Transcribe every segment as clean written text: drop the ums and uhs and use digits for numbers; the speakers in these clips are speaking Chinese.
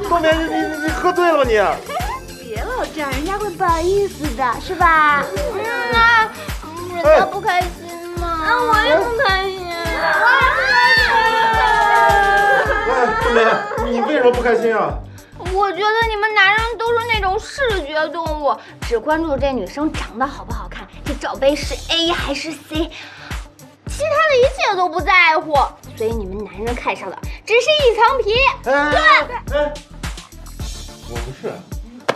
冬梅，你喝醉了吧你？别老这样，人家会不好意思的，是吧？人家不开心吗？我也不开心，冬梅，你为什么不开心啊？我觉得你们男人都是那种视觉动物，只关注这女生长得好不好看，这罩杯是 A 还是 C， 其他的一切都不在乎。所以你们男人看上的只是一层皮。对，我不是。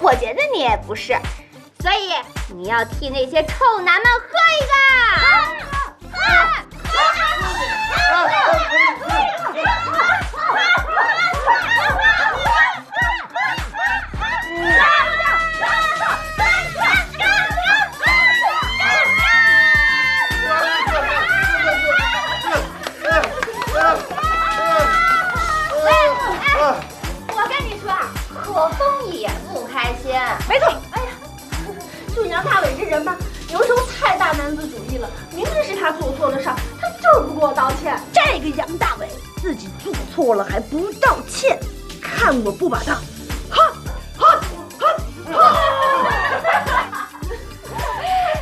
我觉得你也不是，所以你要替那些臭男们喝一个。我跟你说，可风也不开心。没错。哎呀，就你让大伟这人吧，有时候太大男子主义了。明明是他做错了事儿，他就是不给我道歉。这个杨大伟自己做错了还不道歉，看我不把他，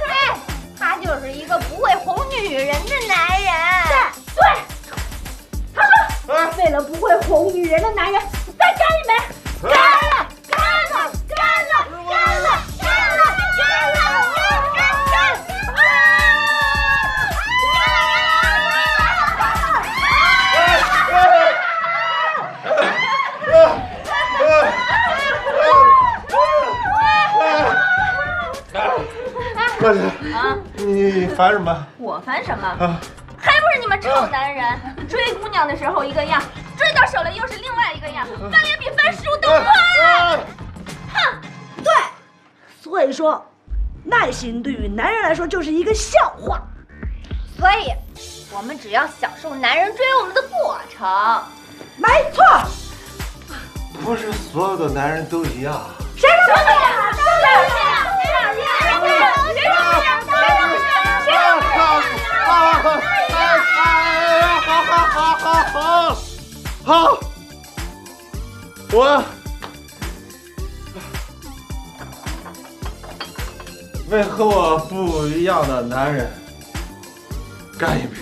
哎，他就是一个不会哄女人的男人。对，他说，为了不会哄女人的男人，再干一杯，干了！大姐，你烦什么？我烦什么？还不是你们臭男人，追姑娘的时候一个样，追到手了又是另外一个样，翻脸比翻书都快。哼，对，所以说，耐心对于男人来说就是一个笑话。所以，我们只要享受男人追我们的过程。没错。不是所有的男人都一样。谁说的呀？好，我为和我不一样的男人干一杯。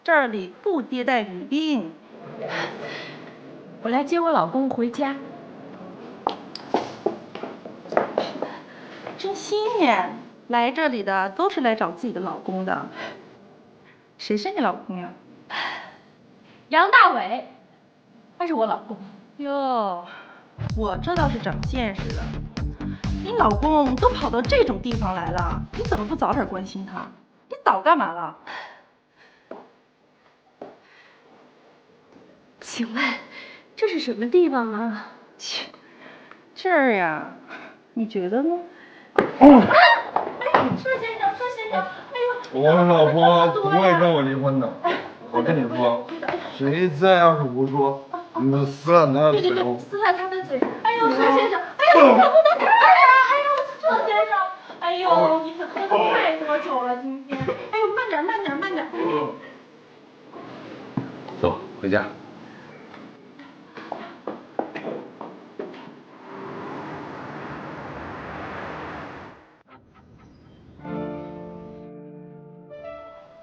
这里不接待女宾。我来接我老公回家。真新鲜，来这里的都是来找自己的老公的。谁是你老公呀？杨大伟，他是我老公。哟，我这倒是长见识了。你老公都跑到这种地方来了，你怎么不早点关心他？你早干嘛了？请问这是什么地方啊？切，这儿呀，你觉得呢？哎，佘先生，哎呦，我老婆不会跟我离婚的。我跟你说，谁再要是胡说，你就撕烂他的嘴。撕烂他的嘴。哎呦，佘先生，哎呦，你可不能看呀！哎呦，佘先生，哎呦，你可喝的太多酒了今天。哎呦，慢点。走，回家。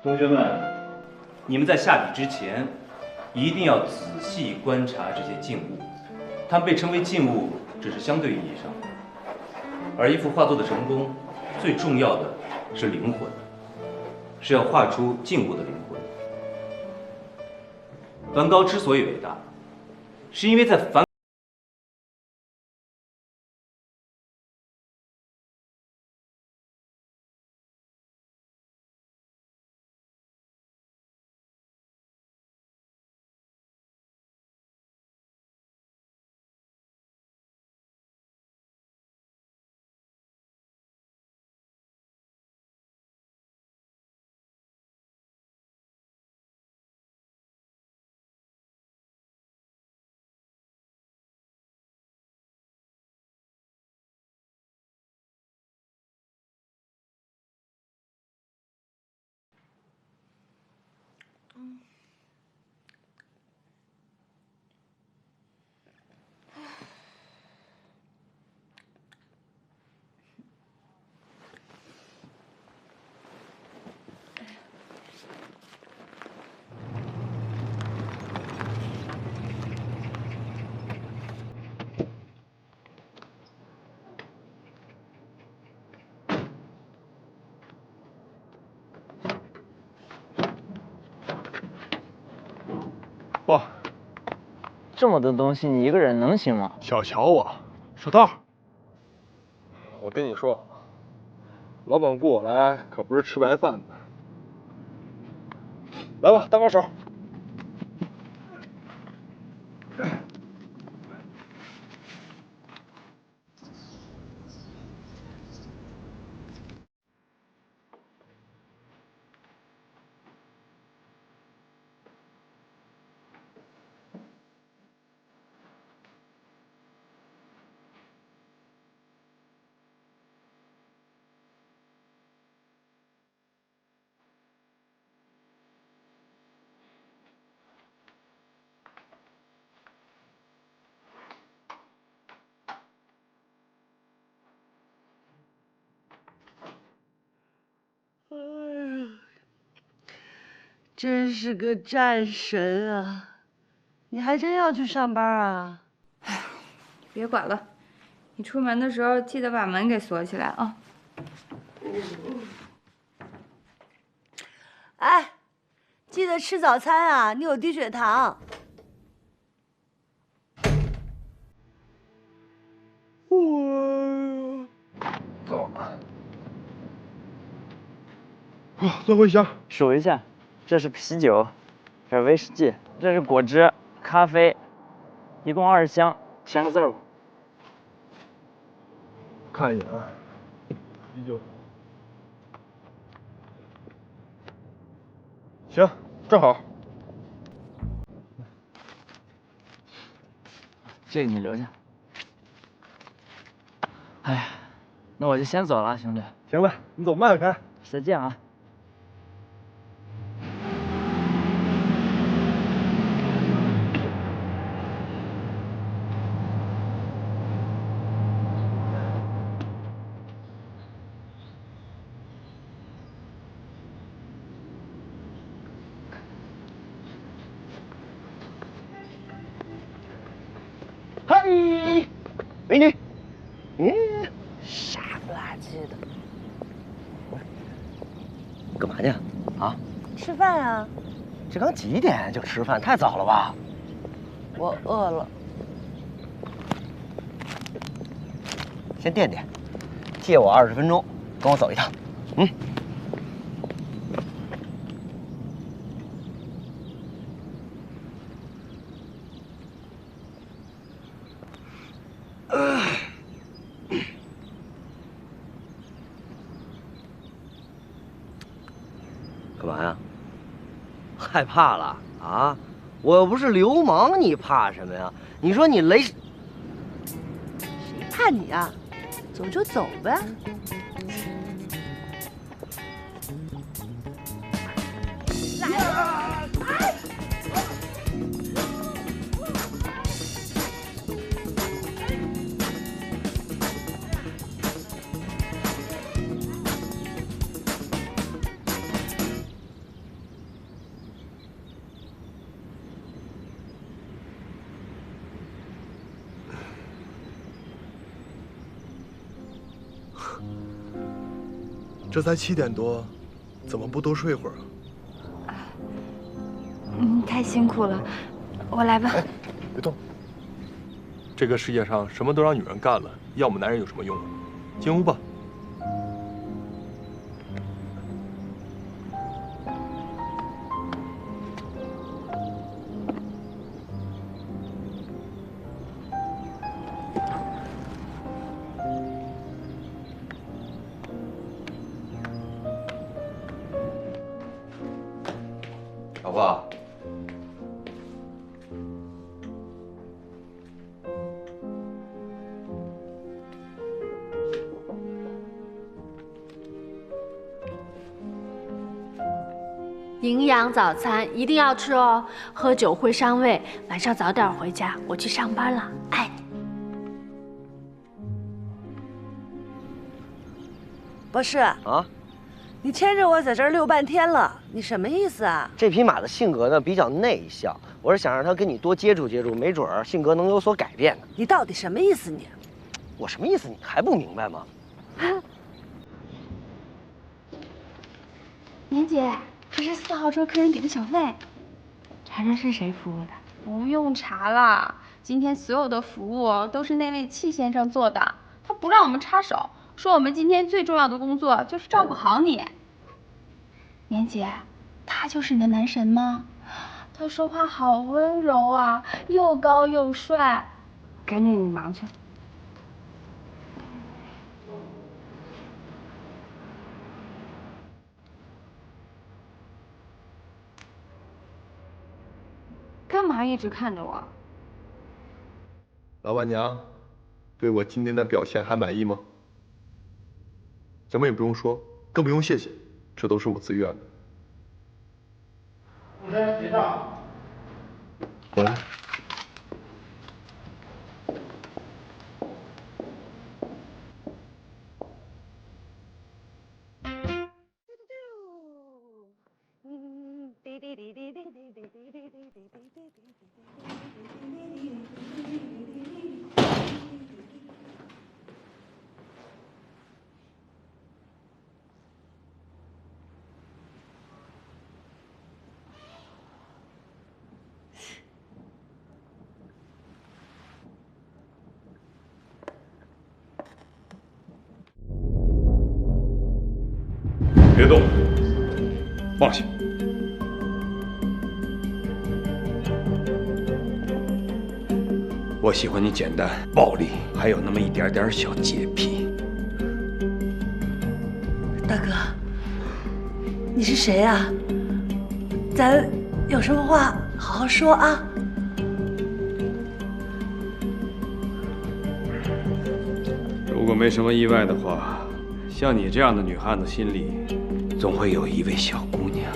同学们，你们在下笔之前，一定要仔细观察这些静物。它们被称为静物，只是相对意义上。而一幅画作的成功，最重要的是灵魂。是要画出静物的灵魂。梵高之所以伟大，是因为在梵爸，这么多东西，你一个人能行吗？小瞧我，手套。我跟你说，老板雇我来可不是吃白饭的。来吧，搭把手。真是个战神啊！你还真要去上班啊？别管了，你出门的时候记得把门给锁起来啊。哎，记得吃早餐啊，你有低血糖。走。最后一箱。数一下，这是啤酒，这是威士忌，这是果汁、咖啡，一共20箱，签个字吧。看一眼啊，啤酒。行，正好。这个你留下。哎呀，那我就先走了，兄弟。行吧，你走慢开。再见啊。嘿，美女，傻不拉几的，干嘛去？啊？吃饭啊？这刚几点就吃饭，太早了吧？我饿了。先垫垫，借我20分钟，跟我走一趟。嗯。干嘛呀？害怕了啊？我又不是流氓，你怕什么呀？你说你雷，谁怕你啊？走就走呗。这才7点多，怎么不多睡会儿啊？太辛苦了，我来吧。哎，别动。这个世界上什么都让女人干了，要我们男人有什么用啊？进屋吧。老婆，营养早餐一定要吃哦，喝酒会伤胃。晚上早点回家，我去上班了，爱你。博士啊，你牵着我在这儿溜半天了，你什么意思啊？这匹马的性格呢比较内向，我是想让它跟你多接触接触，没准儿性格能有所改变呢。你到底什么意思你？我什么意思你还不明白吗？年姐，这是4号车客人给的小费。查查是谁服务的？不用查了，今天所有的服务都是那位戚先生做的，他不让我们插手，说我们今天最重要的工作就是照顾好你。年姐，他就是你的男神吗？他说话好温柔啊，又高又帅。赶紧你忙去。干嘛一直看着我？老板娘，对我今天的表现还满意吗？什么也不用说，更不用谢谢，这都是我自愿的。服务生结账。喂。别动，放下。我喜欢你简单、暴力，还有那么一点点小洁癖。大哥，你是谁呀？咱有什么话好好说啊。如果没什么意外的话，像你这样的女汉子心里，总会有一位小姑娘。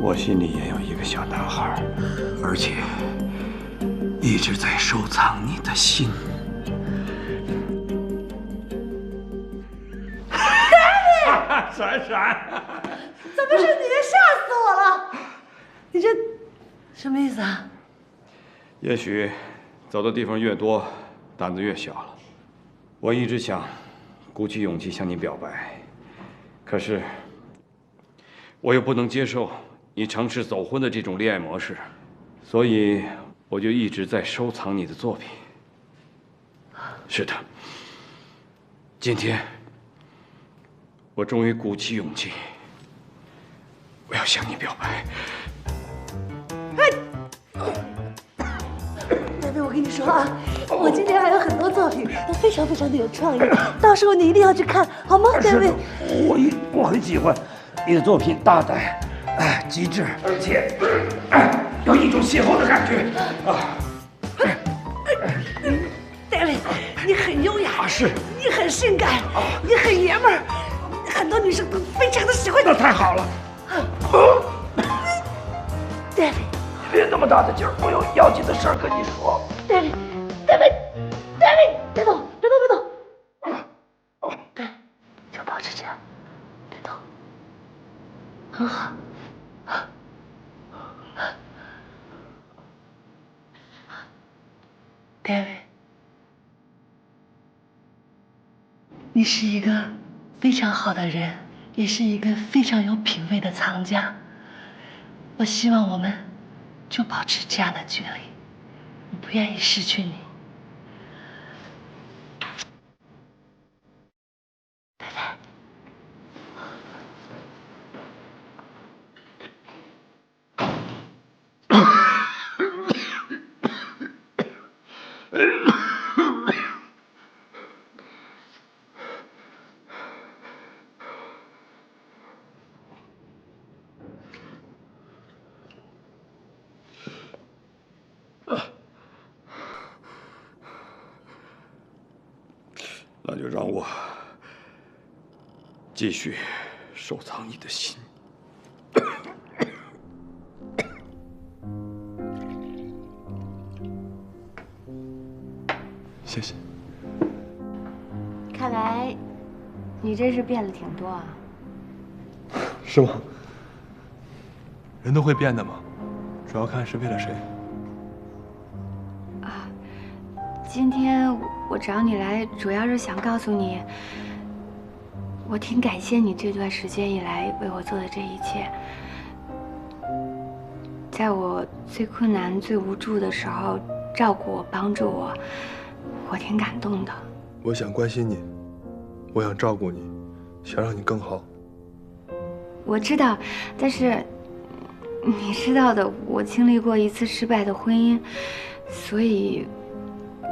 我心里也有一个小男孩，而且一直在收藏你的心。闪闪，怎么是你？吓死我了！你这什么意思啊？也许走的地方越多，胆子越小了。我一直想鼓起勇气向你表白，可是我又不能接受你尝试走婚的这种恋爱模式，所以我就一直在收藏你的作品。是的，今天我终于鼓起勇气，我要向你表白。妹妹，我跟你说啊，我今天还有很多作品都非常非常的有创意，到时候你一定要去看，好吗？妹妹，我很喜欢你的作品，大胆，极致，而且有一种邂逅的感觉啊。David， 你很优雅，是，你很性感，你很爷们儿，很多女生都非常的喜欢你。那太好了。David， 别那么大的劲儿，我有要紧的事儿跟你说。David，别动，别动。对，就保持这样，别动，很好。David，你是一个非常好的人，也是一个非常有品味的藏家。我希望我们就保持这样的距离，我不愿意失去你。拜拜。那就让我继续收藏你的心。谢谢。看来你这是变了挺多啊。是吗？人都会变的嘛，主要看是为了谁。今天我找你来，主要是想告诉你，我挺感谢你这段时间以来为我做的这一切。在我最困难、最无助的时候，照顾我、帮助我，我挺感动的。我想关心你，我想照顾你，想让你更好。我知道，但是你知道的，我经历过一次失败的婚姻，所以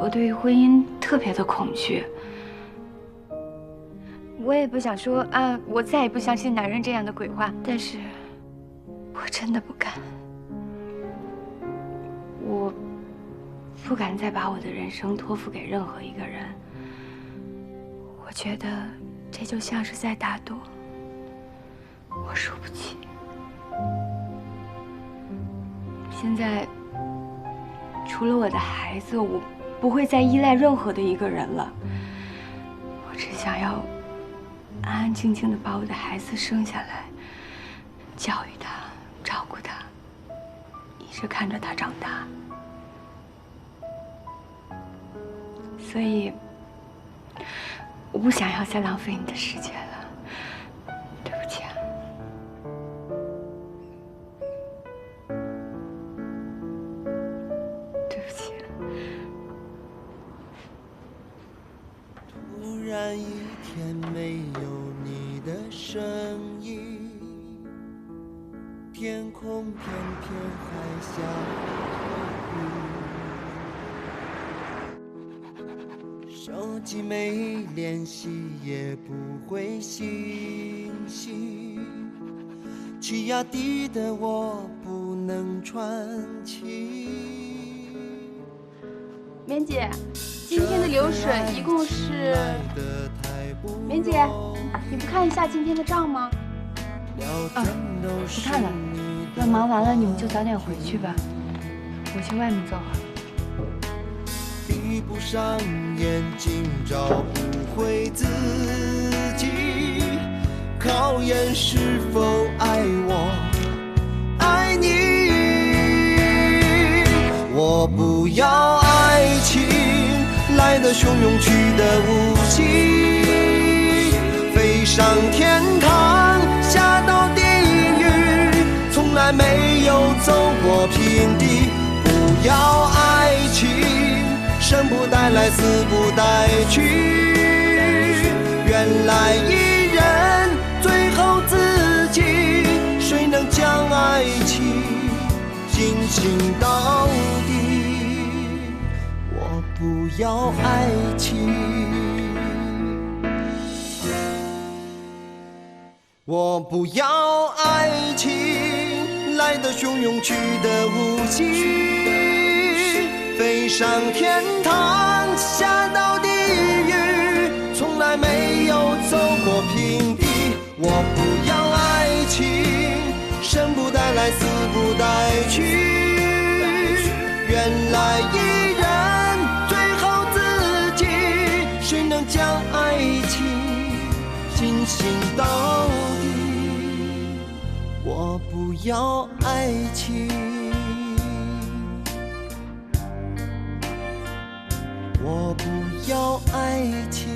我对于婚姻特别的恐惧。我也不想说啊，我再也不相信男人这样的鬼话，但是我真的不敢。我不敢再把我的人生托付给任何一个人。我觉得这就像是在打赌，我输不起。现在除了我的孩子，我不会再依赖任何的一个人了。我只想要安安静静的把我的孩子生下来，教育他，照顾他，一直看着他长大。所以，我不想要再浪费你的时间了，对不起啊。对不起。突然一天没有你的身影，天空偏偏还下雨，手机没联系也不回信息，气压低的我不能喘气。棉姐，今天的流水一共是……棉姐，你不看一下今天的账吗？啊，不看了，等忙完了你们就早点回去吧，我去外面坐会儿。闭不上眼睛找不回自己，考验是否爱我爱你。我不要爱情来得汹涌去得无情，飞上天堂下到地狱，从来没有走过平地。不要爱情生不带来死不带去，原来一人最后自己，谁能将爱情进行到底？我不要爱情，我不要爱情来得汹涌去得无情，飞上天堂下到地狱，从来没有走过平地。我不要爱情生不带来死不带去，原来一人最后自己，谁能将爱情进行到底？我不要爱情，我不要爱情。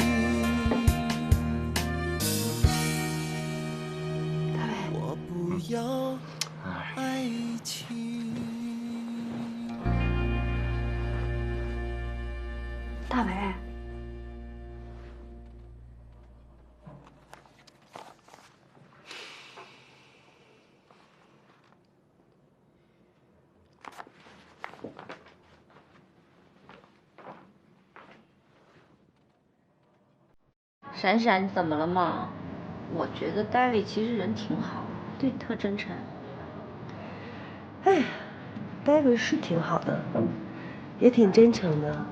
要爱情。大伟，闪闪，怎么了嘛？我觉得戴维其实人挺好，对你特真诚。哎，戴维是挺好的，也挺真诚的。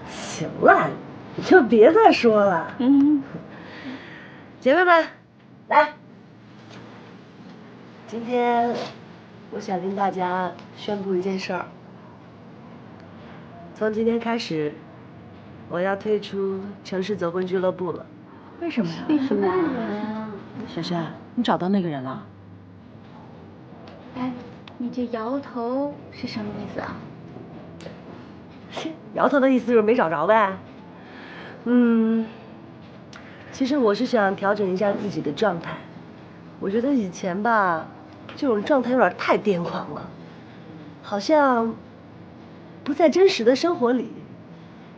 行了，你就别再说了。姐妹们，来，今天我想跟大家宣布一件事儿。从今天开始，我要退出城市走婚俱乐部了。为什么呀？为什么呀？珊珊，你找到那个人了？哎，你这摇头是什么意思啊？摇头的意思就是没找着呗。其实我是想调整一下自己的状态。我觉得以前吧，这种状态有点太癫狂了，好像不在真实的生活里。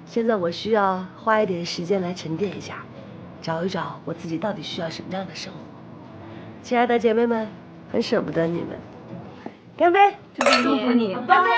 现在我需要花一点时间来沉淀一下，找一找我自己到底需要什么样的生活。亲爱的姐妹们，很舍不得你们，干杯！祝福你，干杯！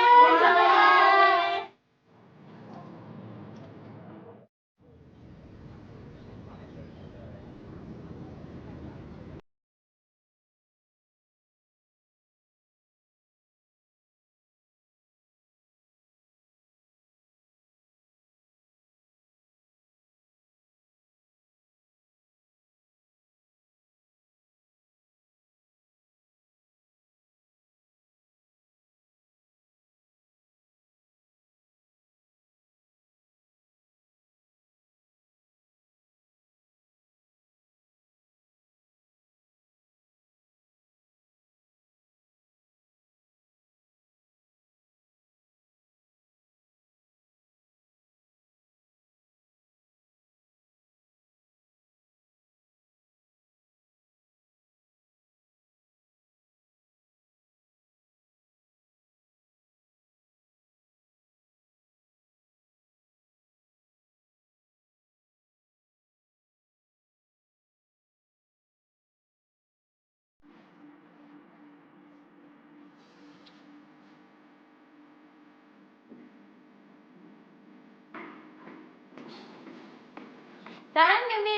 早安，冰冰，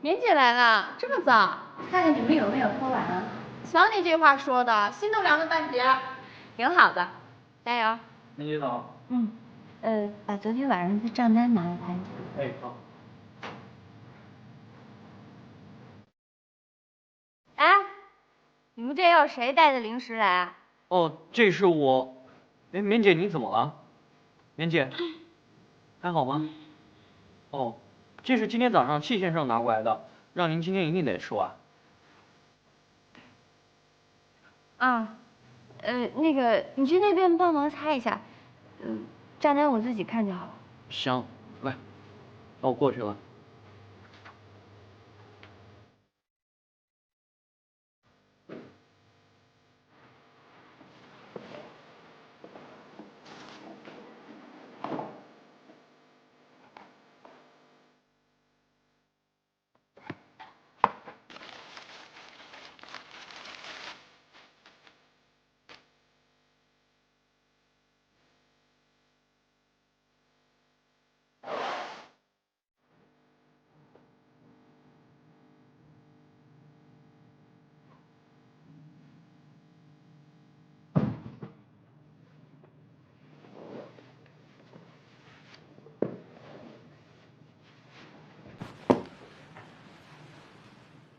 棉姐来了，这么早？看看你们有没有喝完啊？瞧你这话说的，心都凉了半截。挺好的，加油。棉姐早。把昨天晚上的账单拿来。哎，好。哎，你们这又是谁带的零食来啊？哦，这是我。哎，棉姐你怎么了？棉姐，还好吗？哦，这是今天早上戚先生拿过来的，让您今天一定得吃完。那个你去那边帮忙擦一下，账单我自己看就好了。行，来，那我过去了。